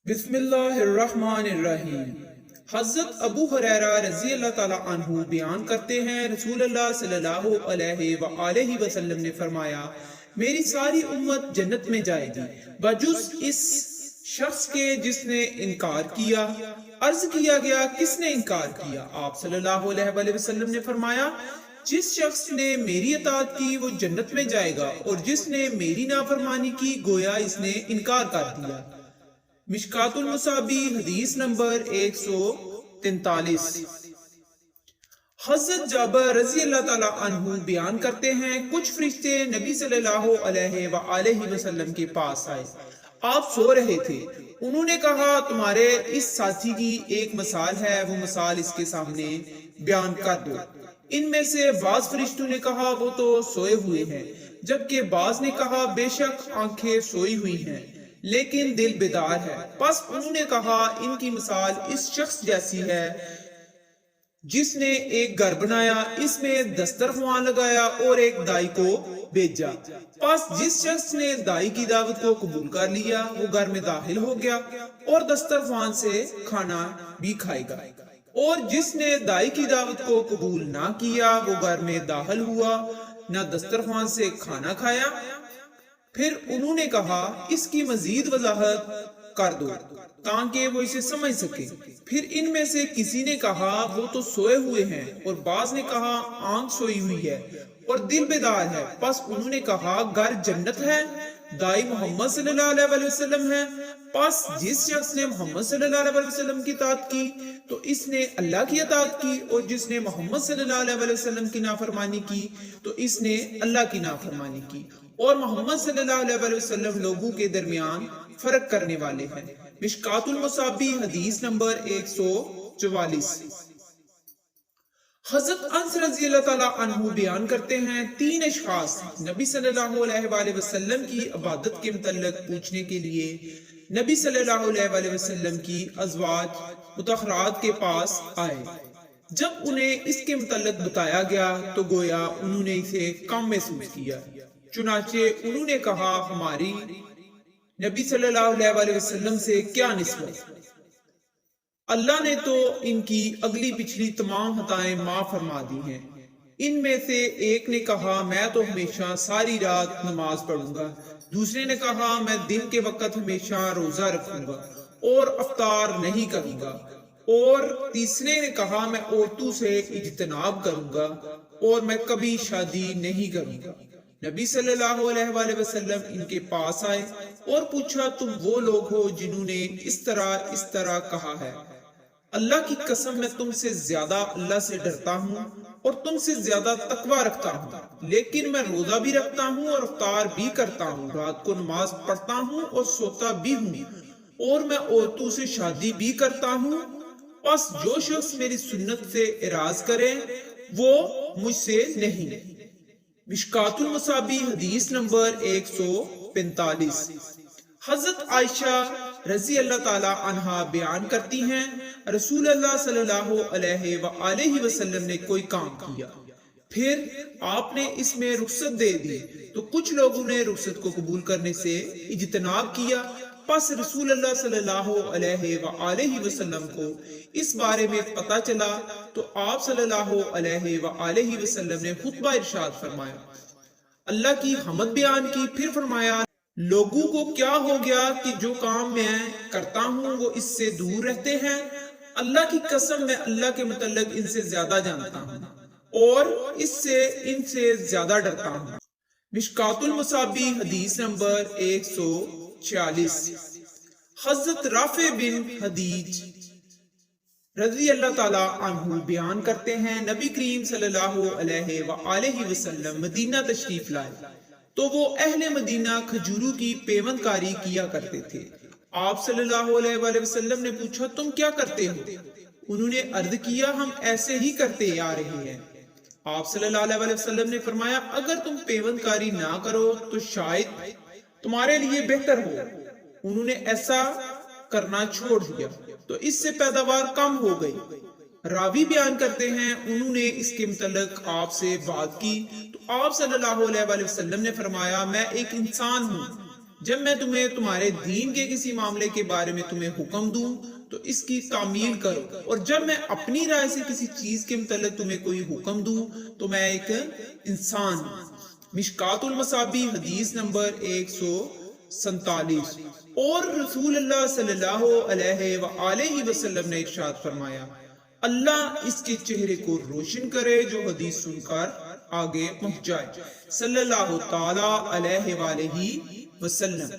بسم اللہ الرحمن الرحیم۔ حضرت ابو ہریرہ رضی اللہ تعالیٰ عنہ بیان کرتے ہیں، رسول اللہ صلی اللہ علیہ وآلہ وسلم نے فرمایا، میری ساری امت جنت میں جائے گی بجز اس شخص کے جس نے انکار کیا۔ عرض کیا گیا، کس نے انکار کیا؟ آپ صلی اللہ علیہ وآلہ وسلم نے فرمایا، جس شخص نے میری اطاعت کی وہ جنت میں جائے گا، اور جس نے میری نافرمانی کی گویا اس نے انکار کر دیا۔ مشکات المصابی حدیث نمبر 143۔ حضرت جابر رضی اللہ تعالیٰ عنہ بیان کرتے ہیں، کچھ فرشتے نبی صلی اللہ علیہ وآلہ وسلم کے پاس آئے۔ آپ سو رہے تھے۔ انہوں نے کہا، تمہارے اس ساتھی کی ایک مثال ہے، وہ مثال اس کے سامنے بیان کر دو۔ ان میں سے بعض فرشتوں نے کہا، وہ تو سوئے ہوئے ہیں، جبکہ بعض نے کہا، بے شک آنکھیں سوئی ہوئی ہیں لیکن دل بیدار ہے۔ پس انہوں نے کہا، ان کی مثال اس شخص جیسی ہے جس نے ایک گھر بنایا، اس میں دسترخوان لگایا اور ایک دائی کو بھیجا۔ پس جس شخص نے دائی کی دعوت کو قبول کر لیا وہ گھر میں داخل ہو گیا اور دسترخوان سے کھانا بھی کھائے گا، اور جس نے دائی کی دعوت کو قبول نہ کیا وہ گھر میں داخل ہوا نہ دسترخوان سے کھانا کھایا۔ پھر انہوں نے کہا، اس کی مزید وضاحت کر دو تاکہ وہ اسے سمجھ سکے۔ پھر ان میں سے کسی نے کہا، وہ تو سوئے ہوئے ہیں، اور بعض نے کہا، آنکھ سوئی ہوئی ہے اور دل بیدار ہے۔ پس انہوں نے کہا، گھر جنت ہے، دائی محمد صلی اللہ علیہ وسلم ہے۔ پس جس شخص نے محمد صلی اللہ علیہ وسلم کی اطاعت کی تو اس نے اللہ کی اطاعت کی، اور جس نے محمد صلی اللہ علیہ وسلم کی نافرمانی کی تو اس نے اللہ کی نافرمانی کی، اور محمد صلی اللہ علیہ وسلم لوگوں کے درمیان فرق کرنے والے ہیں۔ مشکات المصابی حدیث نمبر 144۔ حضرت انس رضی اللہ تعالیٰ عنہ بیان کرتے ہیں، تین اشخاص نبی صلی اللہ علیہ وآلہ وسلم کی عبادت کے متعلق پوچھنے کے لیے نبی صلی اللہ علیہ وآلہ وسلم کی ازواج مطہرات کے پاس آئے۔ جب انہیں اس کے متعلق بتایا گیا تو گویا انہوں نے اسے کم محسوس کیا۔ چنانچہ انہوں نے کہا، ہماری نبی صلی اللہ علیہ وآلہ وسلم سے کیا نسبت؟ اللہ نے تو ان کی اگلی پچھلی تمام خطائیں معاف فرما دی ہیں۔ ان میں سے ایک نے کہا، میں تو ہمیشہ ساری رات نماز پڑھوں گا۔ دوسرے نے کہا، میں دن کے وقت ہمیشہ روزہ رکھوں گا اور افطار نہیں کروں گا، اور تیسرے نے کہا، میں عورتوں سے اجتناب کروں گا اور میں کبھی شادی نہیں کروں گا۔ نبی صلی اللہ علیہ وآلہ وسلم ان کے پاس آئے اور پوچھا، تم وہ لوگ ہو جنہوں نے اس طرح کہا ہے؟ اللہ کی قسم، میں تم سے زیادہ اللہ سے ڈرتا ہوں اور تم سے زیادہ تقوی رکھتا ہوں، لیکن میں روزہ بھی رکھتا ہوں اور افطار بھی کرتا ہوں، رات کو نماز پڑھتا ہوں اور سوتا بھی ہوں، اور میں عورتوں سے شادی بھی کرتا ہوں۔ پس جو شخص میری سنت سے اعراض کرے وہ مجھ سے نہیں۔ مشکات المصابی حدیث نمبر 145۔ حضرت عائشہ رضی اللہ تعالی عنہا بیان کرتی ہیں، رسول اللہ صلی اللہ علیہ وآلہ وسلم نے کوئی کام کیا، پھر آپ نے اس میں رخصت دے دی تو کچھ لوگوں نے رخصت کو قبول کرنے سے اجتناب کیا۔ پس رسول اللہ صلی اللہ علیہ وآلہ وسلم کو اس بارے میں پتہ چلا تو آپ صلی اللہ علیہ وآلہ وسلم نے خطبہ ارشاد فرمایا، اللہ کی حمد بیان کی، پھر فرمایا، لوگوں کو کیا ہو گیا کہ جو کام میں کرتا ہوں وہ اس سے دور رہتے ہیں؟ اللہ کی قسم، میں اللہ کے متعلق ان سے زیادہ جانتا ہوں اور ان سے زیادہ ڈرتا ہوں۔ مشکات المصابی حدیث نمبر 146۔ حضرت رافع بن حدیج رضی اللہ تعالیٰ عنہ بیان کرتے ہیں، نبی کریم صلی اللہ علیہ وآلہ وسلم مدینہ تشریف لائے تو وہ اہل مدینہ کھجوروں کی پیوند کاری کیا کرتے تھے۔ آپ صلی اللہ علیہ وآلہ وسلم نے پوچھا، تم کیا کرتے ہو؟ انہوں نے عرض کیا، ہم ایسے ہی کرتے آ رہے ہیں۔ آپ صلی اللہ علیہ وسلم نے فرمایا، اگر تم پیوند کاری نہ کرو تو شاید تمہارے لیے بہتر ہو۔ انہوں نے ایسا کرنا چھوڑ دیا تو اس سے پیداوار کم ہو گئی۔ راوی بیان کرتے ہیں، انہوں نے اس کے متعلق آپ سے بات کی تو آپ صلی اللہ علیہ وسلم نے فرمایا، میں ایک انسان ہوں جب میں تمہیں تمہارے دین کے کسی معاملے کے بارے میں تمہیں حکم دوں تو اس کی تعمیل کرو، اور جب میں اپنی رائے سے کسی چیز کے متعلق تمہیں کوئی حکم دوں تو میں ایک انسان ہوں۔ مشکات المصابیح حدیث نمبر 147۔ اور رسول اللہ صلی اللہ علیہ وآلہ وسلم نے ارشاد فرمایا، اللہ اس کے چہرے کو روشن کرے جو حدیث سن کر آگے پہنچ جائے، صلی اللہ تعالی علیہ وآلہ وسلم۔